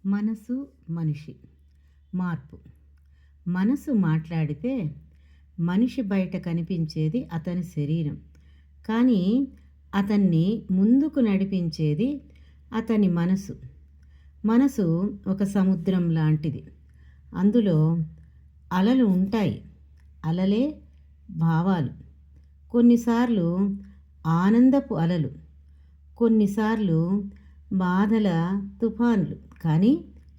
మనసు మనిషి మార్పు. మనసు మాట్లాడితే మనిషి బయట కనిపించేది అతని శరీరం. కానీ అతన్ని ముందుకు నడిపించేది అతని మనసు. మనసు ఒక సముద్రం లాంటిది. అందులో అలలు ఉంటాయి. అలలే భావాలు. కొన్నిసార్లు ఆనందపు అలలు, కొన్నిసార్లు బాధల తుఫాన్లు. కానీ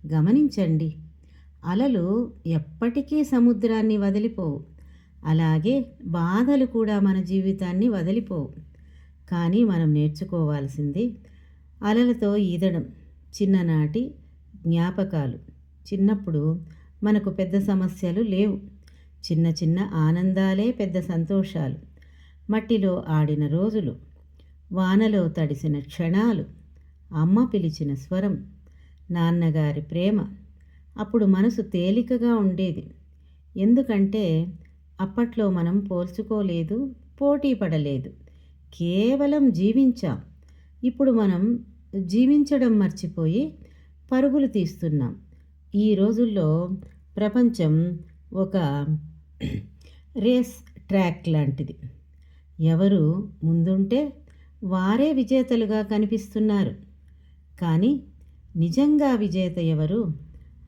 గమనించండి, అలలు ఎప్పటికీ సముద్రాన్ని వదిలిపోవు. అలాగే బాధలు కూడా మన జీవితాన్ని వదిలిపోవు. కానీ మనం నేర్చుకోవాల్సింది అలలతో ఈదడం. చిన్ననాటి జ్ఞాపకాలు. చిన్నప్పుడు మనకు పెద్ద సమస్యలు లేవు. చిన్న చిన్న ఆనందాలే పెద్ద సంతోషాలు. మట్టిలో ఆడిన రోజులు, వానలో తడిసిన క్షణాలు, అమ్మ పిలిచిన స్వరం, నాన్నగారి ప్రేమ. అప్పుడు మనసు తేలికగా ఉండేది. ఎందుకంటే అప్పట్లో మనం పోల్చుకోలేదు, పోటీ పడలేదు, కేవలం జీవించాం. ఇప్పుడు మనం జీవించడం మర్చిపోయి పరుగులు తీస్తున్నాం. ఈ రోజుల్లో ప్రపంచం ఒక రేస్ ట్రాక్ లాంటిది. ఎవరు ముందుంటే వారే విజేతలుగా కనిపిస్తున్నారు. కానీ నిజంగా విజేత ఎవరు?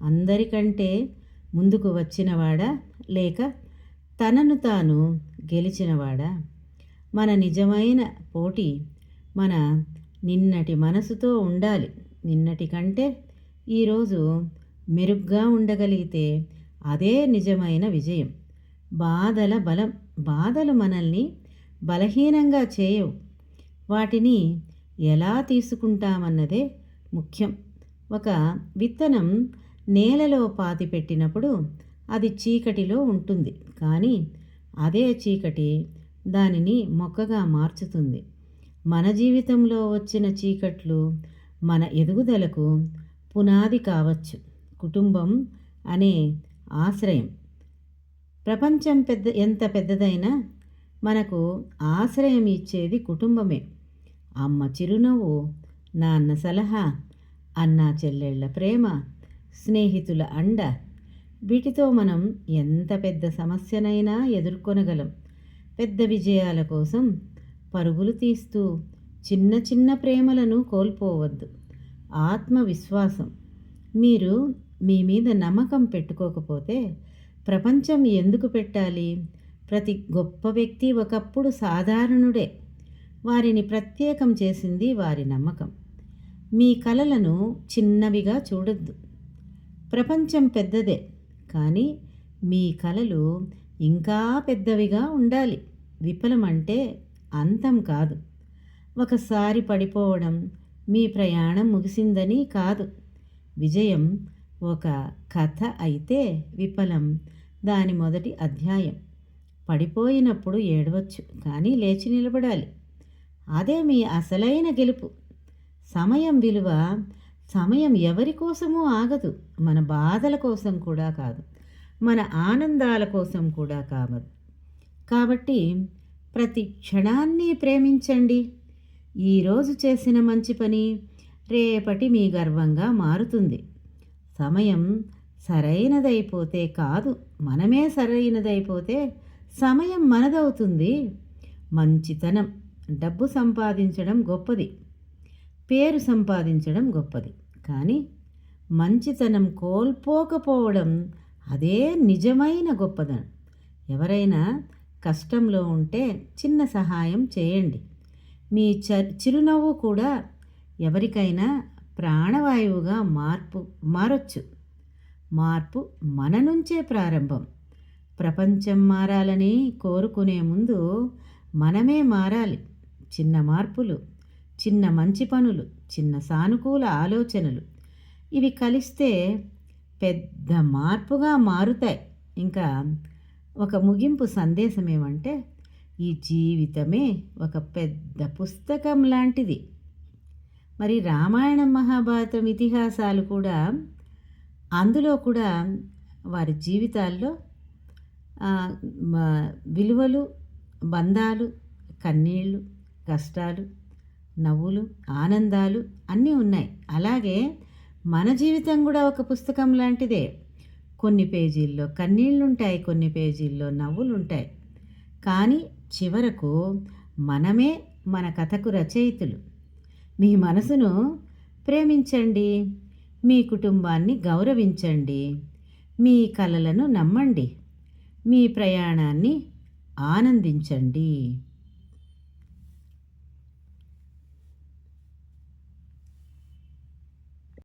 అందరికంటే ముందుకు వచ్చినవాడా, లేక తనను తాను గెలిచినవాడా? మన నిజమైన పోటీ మన నిన్నటి మనసుతో ఉండాలి. నిన్నటి కంటే ఈరోజు మెరుగ్గా ఉండగలిగితే అదే నిజమైన విజయం. బాధల బలం. బాధలు మనల్ని బలహీనంగా చేయవు. వాటిని ఎలా తీసుకుంటామన్నదే ముఖ్యం. ఒక విత్తనం నేలలో పాతిపెట్టినప్పుడు అది చీకటిలో ఉంటుంది. కానీ అదే చీకటి దానిని మొక్కగా మార్చుతుంది. మన జీవితంలో వచ్చిన చీకట్లు మన ఎదుగుదలకు పునాది కావచ్చు. కుటుంబం అనే ఆశ్రయం. ప్రపంచం ఎంత పెద్దదైనా మనకు ఆశ్రయం ఇచ్చేది కుటుంబమే. అమ్మ చిరునవ్వు, నాన్న సలహా, అన్నా చెల్లెళ్ళ ప్రేమ, స్నేహితుల అండ. వీటితో మనం ఎంత పెద్ద సమస్యనైనా ఎదుర్కొనగలం. పెద్ద విజయాల కోసం పరుగులు తీస్తూ చిన్న చిన్న ప్రేమలను కోల్పోవద్దు. ఆత్మవిశ్వాసం. మీరు మీ మీద నమ్మకం పెట్టుకోకపోతే ప్రపంచం ఎందుకు పెట్టాలి? ప్రతి గొప్ప వ్యక్తి ఒకప్పుడు సాధారణుడే. వారిని ప్రత్యేకం చేసింది వారి నమ్మకం. మీ కలలను చిన్నవిగా చూడొద్దు. ప్రపంచం పెద్దదే, కానీ మీ కలలు ఇంకా పెద్దవిగా ఉండాలి. విఫలం అంటే అంతం కాదు. ఒకసారి పడిపోవడం మీ ప్రయాణం ముగిసిందని కాదు. విజయం ఒక కథ అయితే విఫలం దాని మొదటి అధ్యాయం. పడిపోయినప్పుడు ఏడవచ్చు, కానీ లేచి నిలబడాలి. అదే మీ అసలైన గెలుపు. సమయం విలువ. సమయం ఎవరి కోసమూ ఆగదు. మన బాధల కోసం కూడా కాదు, మన ఆనందాల కోసం కూడా కాదు. కాబట్టి ప్రతి క్షణాన్ని ప్రేమించండి. ఈరోజు చేసిన మంచి పని రేపటి మీ గర్వంగా మారుతుంది. సమయం సరైనదైపోతే కాదు, మనమే సరైనదైపోతే సమయం మనదవుతుంది. మంచితనం. డబ్బు సంపాదించడం గొప్పది, పేరు సంపాదించడం గొప్పది, కానీ మంచితనం కోల్పోకపోవడం అదే నిజమైన గొప్పదనం. ఎవరైనా కష్టంలో ఉంటే చిన్న సహాయం చేయండి. మీ చిరునవ్వు కూడా ఎవరికైనా ప్రాణవాయువుగా మారొచ్చు. మార్పు మన నుంచే ప్రారంభం. ప్రపంచం మారాలని కోరుకునే ముందు మనమే మారాలి. చిన్న మార్పులు, చిన్న మంచి పనులు, చిన్న సానుకూల ఆలోచనలు, ఇవి కలిస్తే పెద్ద మార్పుగా మారుతాయి. ఇంకా ఒక ముగింపు సందేశం ఏమంటే, ఈ జీవితమే ఒక పెద్ద పుస్తకం లాంటిది. మరి రామాయణం, మహాభారతం ఇతిహాసాలు కూడా, అందులో కూడా వారి జీవితాల్లో విలువలు, బంధాలు, కన్నీళ్ళు, కష్టాలు, నవ్వులు, ఆనందాలు అన్నీ ఉన్నాయి. అలాగే మన జీవితం కూడా ఒక పుస్తకం లాంటిదే. కొన్ని పేజీల్లో కన్నీళ్లుంటాయి, కొన్ని పేజీల్లో నవ్వులుంటాయి. కానీ చివరకు మనమే మన కథకు రచయితులు. మీ మనసును ప్రేమించండి, మీ కుటుంబాన్ని గౌరవించండి, మీ కలలను నమ్మండి, మీ ప్రయాణాన్ని ఆనందించండి.